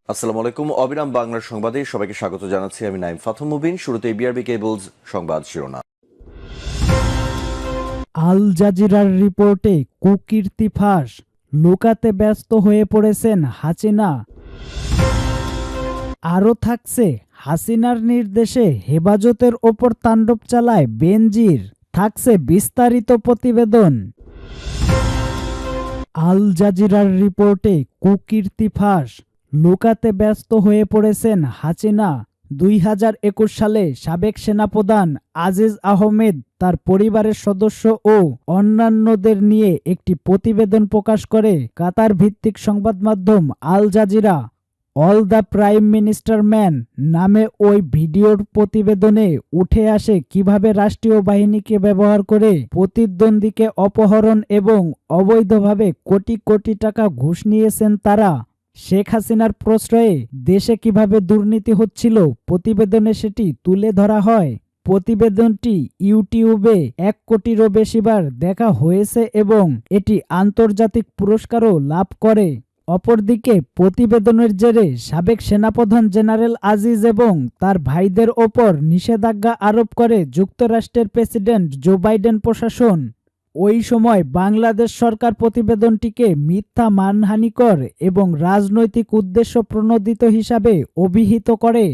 আসসালামু আলাইকুম। অবিরাম বাংলার সংবাদে সবাইকে স্বাগত জানাচ্ছি। আমি নাইম ফাথম মুবিন। শুরুতে বিআরবি কেবলস সংবাদ শিরোনাম। আল জাজিরার রিপোর্টে কুকীর্তি ফাঁস, লুকাতে ব্যস্ত হয়ে পড়েছেন হাসিনা। আরও থাকছে, হাসিনার নির্দেশে হেফাজতের ওপর তাণ্ডব চালায় বেনজির। থাকছে বিস্তারিত প্রতিবেদন। আল জাজিরার রিপোর্টে কুকীর্তি ফাঁস, লুকাতে ব্যস্ত হয়ে পড়েছেন হাসিনা। ২০২১ সালে সাবেক সেনাপ্রধান আজিজ আহমেদ তার পরিবারের সদস্য ও অন্যান্যদের নিয়ে একটি প্রতিবেদন প্রকাশ করে কাতার ভিত্তিক সংবাদ মাধ্যম Al Jazeera. All the prime minister man নামে ওই ভিডিওর প্রতিবেদনে উঠে আসে কিভাবে রাষ্ট্রীয় বাহিনীকে ব্যবহার করে প্রতিদ্বন্দ্বীকে অপহরণ এবং অবৈধভাবে কোটি কোটি টাকা ঘুষ নিয়েছেন তারা। শেখ হাসিনার প্রশ্রয়ে দেশে কিভাবে দুর্নীতি হচ্ছিল প্রতিবেদনে সেটি তুলে ধরা হয়। প্রতিবেদনটি ইউটিউবে ১ কোটিরও বেশিবার দেখা হয়েছে এবং এটি আন্তর্জাতিক পুরস্কারও লাভ করে। অপরদিকে প্রতিবেদনের জেরে সাবেক সেনাপ্রধান জেনারেল আজিজ এবং তার ভাইদের ওপর নিষেধাজ্ঞা আরোপ করে যুক্তরাষ্ট্রের প্রেসিডেন্ট জো বাইডেন প্রশাসন। ওই সময় বাংলাদেশ সরকার প্রতিবেদনটিকে মিথ্যা, মানহানিকর এবং রাজনৈতিক উদ্দেশ্য প্রণোদিত হিসাবে অভিহিত করে।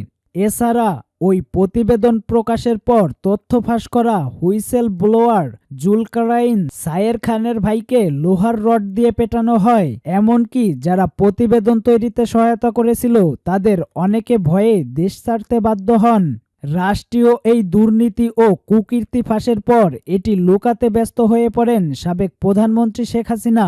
এছাড়া ওই প্রতিবেদন প্রকাশের পর তথ্য ফাঁস করা হুইসেল ব্লোয়ার জুলকারাইন সায়ের খানের ভাইকে লোহার রড দিয়ে পেটানো হয়। এমনকি যারা প্রতিবেদন তৈরিতে সহায়তা করেছিল তাদের অনেকে ভয়ে দেশ ছাড়তে বাধ্য হন। রাষ্ট্রীয় এই দুর্নীতি ও কুকীর্তি ফাঁসের পর এটি লুকাতে ব্যস্ত হয়ে পড়েন সাবেক প্রধানমন্ত্রী শেখ হাসিনা।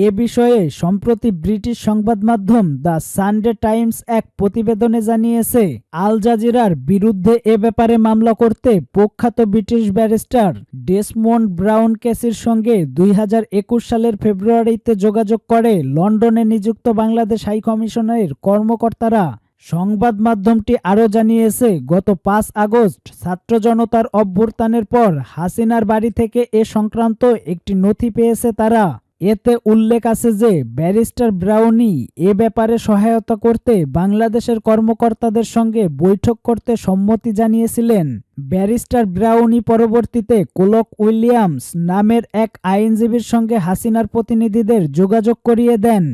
এ বিষয়ে সম্প্রতি ব্রিটিশ সংবাদ মাধ্যম দ্য সানডে টাইমস এক প্রতিবেদনে জানিয়েছে, আল জাজিরার বিরুদ্ধে এ ব্যাপারে মামলা করতে প্রখ্যাত ব্রিটিশ ব্যারিস্টার ডেসমন্ড ব্রাউন কেসির সঙ্গে ২০২১ সালের ফেব্রুয়ারিতে যোগাযোগ করে লন্ডনে নিযুক্ত বাংলাদেশ হাইকমিশনের কর্মকর্তারা। সংবাদ মাধ্যমটি আরও জানিয়েছে, গত ৫ আগস্ট ছাত্র জনতার অভ্যুত্থানের পর হাসিনার বাড়ি থেকে এ সংক্রান্ত একটি নথি পেয়েছে তারা। এতে উল্লেখ আছে যে ব্যারিস্টার ব্রাউনি এ ব্যাপারে সহায়তা করতে বাংলাদেশের কর্মকর্তাদের সঙ্গে বৈঠক করতে সম্মতি জানিয়েছিলেন। ব্যারিস্টার ব্রাউনি পরবর্তীতে কোলক উইলিয়ামস নামের এক আইনজীবীর সঙ্গে হাসিনার প্রতিনিধিদের যোগাযোগ করিয়ে দেন,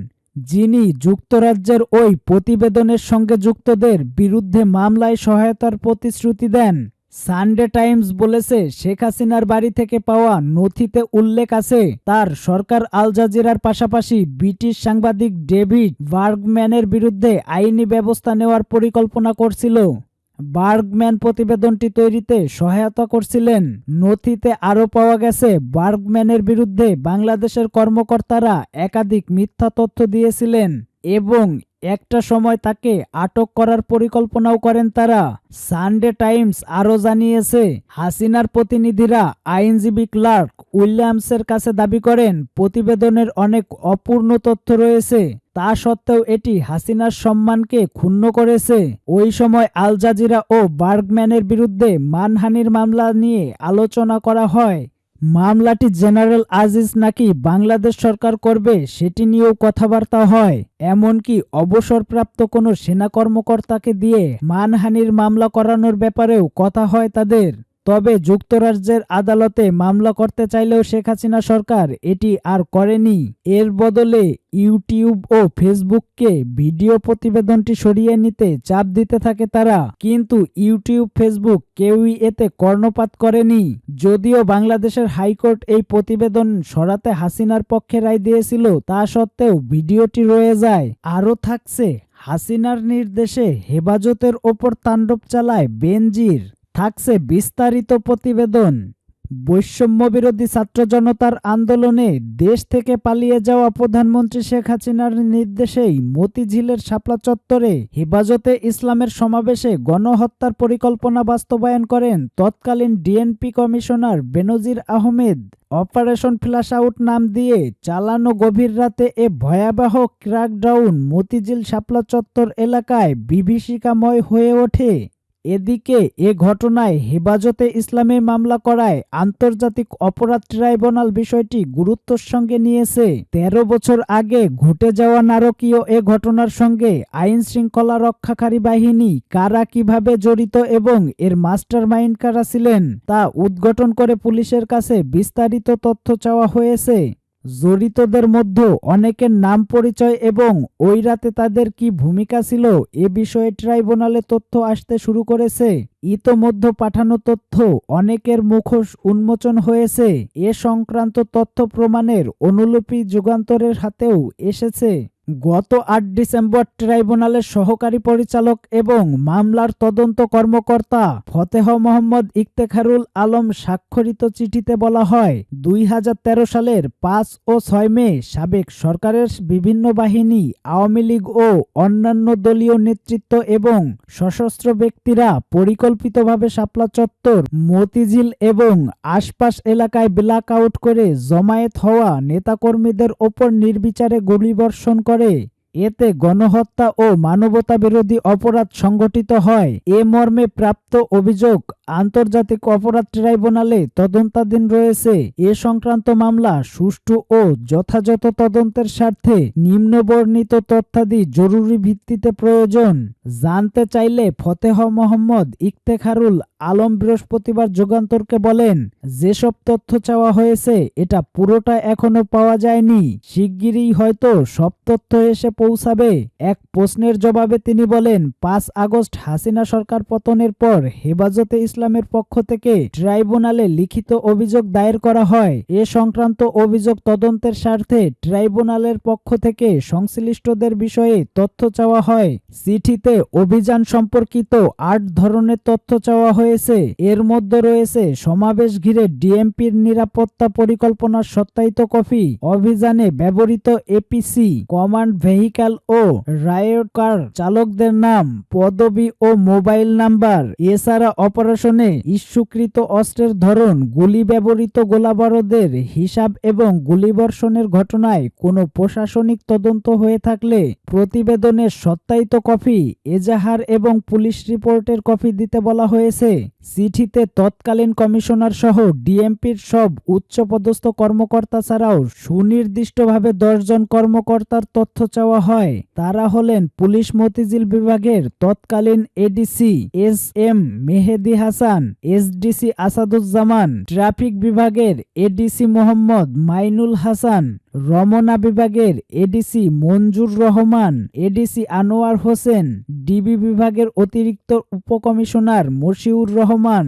যিনি যুক্তরাজ্যের ওই প্রতিবেদনের সঙ্গে যুক্তদের বিরুদ্ধে মামলায় সহায়তার প্রতিশ্রুতি দেন। সানডে টাইমস বলেছে, শেখ হাসিনার বাড়ি থেকে পাওয়া নথিতে উল্লেখ আছে তার সরকার আল জাজিরার পাশাপাশি ব্রিটিশ সাংবাদিক ডেভিড বার্গম্যানের বিরুদ্ধে আইনি ব্যবস্থা নেওয়ার পরিকল্পনা করছিল। বার্গম্যান প্রতিবেদনটি তৈরিতে সহায়তা করছিলেন। নথিতে আরও পাওয়া গেছে, বার্গম্যানের বিরুদ্ধে বাংলাদেশের কর্মকর্তারা একাধিক মিথ্যা তথ্য দিয়েছিলেন এবং একটা সময় তাকে আটক করার পরিকল্পনাও করেন তারা। সানডে টাইমস আরও জানিয়েছে, হাসিনার প্রতিনিধিরা আইনজীবী ক্লার্ক উইলিয়ামসের কাছে দাবি করেন প্রতিবেদনের অনেক অপূর্ণ তথ্য রয়েছে, তা সত্ত্বেও এটি হাসিনার সম্মানকে ক্ষুণ্ণ করেছে। ওই সময় আল জাজিরা ও বার্গম্যানের বিরুদ্ধে মানহানির মামলা নিয়ে আলোচনা করা হয়। মামলাটি জেনারেল আজিজ নাকি বাংলাদেশ সরকার করবে সেটি নিয়েও কথাবার্তা হয়। এমনকি অবসরপ্রাপ্ত কোনো সেনা কর্মকর্তাকে দিয়ে মানহানির মামলা করানোর ব্যাপারেও কথা হয় তাদের। তবে যুক্তরাজ্যের আদালতে মামলা করতে চাইলেও শেখ হাসিনা সরকার এটি আর করেনি। এর বদলে ইউটিউব ও ফেসবুককে ভিডিও প্রতিবেদনটি সরিয়ে নিতে চাপ দিতে থাকে তারা, কিন্তু ইউটিউব, ফেসবুক কেউই এতে কর্ণপাত করেনি। যদিও বাংলাদেশের হাইকোর্ট এই প্রতিবেদন সরাতে হাসিনার পক্ষে রায় দিয়েছিল, তা সত্ত্বেও ভিডিওটি রয়ে যায়। আরও থাকছে, হাসিনার নির্দেশে হেফাজতের ওপর তাণ্ডব চালায় বেনজির। থাকছে বিস্তারিত প্রতিবেদন। বৈষম্যবিরোধী ছাত্র জনতার আন্দোলনে দেশ থেকে পালিয়ে যাওয়া প্রধানমন্ত্রী শেখ হাসিনার নির্দেশেই মতিঝিলের শাপলা চত্বরে হেফাজতে ইসলামের সমাবেশে গণহত্যার পরিকল্পনা বাস্তবায়ন করেন তৎকালীন ডিএনপি কমিশনার বেনজির আহমেদ। অপারেশন ফ্ল্যাশ আউট নাম দিয়ে চালানো গভীর রাতে এ ভয়াবহ ক্র্যাকডাউন মতিঝিল শাপলা চত্বর এলাকায় বিভীষিকাময় হয়ে ওঠে। এদিকে এ ঘটনায় হেফাজতে ইসলামের মামলা করায় আন্তর্জাতিক অপরাধ ট্রাইব্যুনাল বিষয়টি গুরুত্বের সঙ্গে নিয়েছে। ১৩ বছর আগে ঘটে যাওয়া নারকীয় এ ঘটনার সঙ্গে আইন শৃঙ্খলা রক্ষাকারী বাহিনী কারা কিভাবে জড়িত এবং এর মাস্টারমাইন্ড কারা ছিলেন তা উদ্ঘাটন করে পুলিশের কাছে বিস্তারিত তথ্য চাওয়া হয়েছে। জড়িতদের মধ্যে অনেকের নাম পরিচয় এবং ওই রাতে তাদের কি ভূমিকা ছিল এ বিষয়ে ট্রাইব্যুনালে তথ্য আসতে শুরু করেছে। ইতোমধ্যে পাঠানো তথ্য অনেকের মুখোশ উন্মোচন হয়েছে। এ সংক্রান্ত তথ্য প্রমাণের অনুলিপি যুগান্তরের হাতেও এসেছে। গত ৮ ডিসেম্বর ট্রাইব্যুনালের সহকারী পরিচালক এবং মামলার তদন্ত কর্মকর্তা ফতেহ মোহাম্মদ ইফতেখারুল আলম স্বাক্ষরিত চিঠিতে বলা হয়, ২০১৩ সালের ৫ ও ৬ মে সাবেক সরকারের বিভিন্ন বাহিনী, আওয়ামী লীগ ও অন্যান্য দলীয় নেতৃত্ব এবং সশস্ত্র ব্যক্তিরা পরিকল্পিতভাবে শাপলা চত্বর, মতিঝিল এবং আশপাশ এলাকায় ব্ল্যাক আউট করে জমায়েত হওয়া নেতাকর্মীদের ওপর নির্বিচারে গুলিবর্ষণ করে। এতে গণহত্যা ও মানবতাবিরোধী অপরাধ সংঘটিত হয়। এ মর্মে প্রাপ্ত অভিযোগ আন্তর্জাতিক অপরাধ ট্রাইব্যুনালে তদন্তাধীন রয়েছে। এ সংক্রান্ত মামলা সুষ্ঠু ও যথাযথ তদন্তের স্বার্থে নিম্নবর্ণিত তথ্যাদি জরুরি ভিত্তিতে প্রয়োজন। জানতে চাইলে ফতেহ মোহাম্মদ ইফতেখারুল আলম বৃহস্পতিবার যুগান্তরকে বলেন, যেসব তথ্য চাওয়া হয়েছে এটা পুরোটা এখনো পাওয়া যায়নি, শিগগিরই হয়তো সব তথ্য এসে পৌঁছাবে। এক প্রশ্নের জবাবে তিনি বলেন, ৫ আগস্ট হাসিনা সরকার পতনের পর হেফাজতে ইসলামের পক্ষ থেকে ট্রাইব্যুনালে লিখিত অভিযোগ দায়ের করা হয়। এ সংক্রান্ত অভিযোগ তদন্তের স্বার্থে ট্রাইব্যুনালের পক্ষ থেকে সংশ্লিষ্টদের বিষয়ে তথ্য চাওয়া হয়। চিঠিতে অভিযান সম্পর্কিত ৮ ধরনের তথ্য চাওয়া হয়েছে। এর মধ্যে রয়েছে সমাবেশ ঘিরে ডিএমপির নিরাপত্তা পরিকল্পনার সত্যায়িত কপি, অভিযানে ব্যবহৃত এপিসি, কমান্ড ভেহিক্যাল ও রায়ট কার চালকদের নাম, পদবি ও মোবাইল নাম্বার। এছাড়া অপারেশনে ইস্যুকৃত অস্ত্রের ধরন, গুলি ব্যবহৃত গোলাবারুদের হিসাব এবং গুলিবর্ষণের ঘটনায় কোনো প্রশাসনিক তদন্ত হয়ে থাকলে প্রতিবেদনের সত্যায়িত কপি, এজাহার এবং পুলিশ রিপোর্টের কপি দিতে বলা হয়েছে। চিঠিতে তৎকালীন কমিশনার সহ ডিএমপির সব উচ্চপদস্থ কর্মকর্তা ছাড়াও সুনির্দিষ্টভাবে ১০ জন কর্মকর্তার তথ্য চাওয়া হয়। তারা হলেন পুলিশ মতিঝিল বিভাগের তৎকালীন ADC S M Mehedi Hasan, SDC Asaduzzaman, traffic বিভাগের এডিসি মোহাম্মদ মাইনুল হাসান, রমনা বিভাগের এডিসি মঞ্জুর রহমান, এডিসি আনোয়ার হোসেন, ডিবি বিভাগের অতিরিক্ত উপকমিশনার মশিউর রহমান।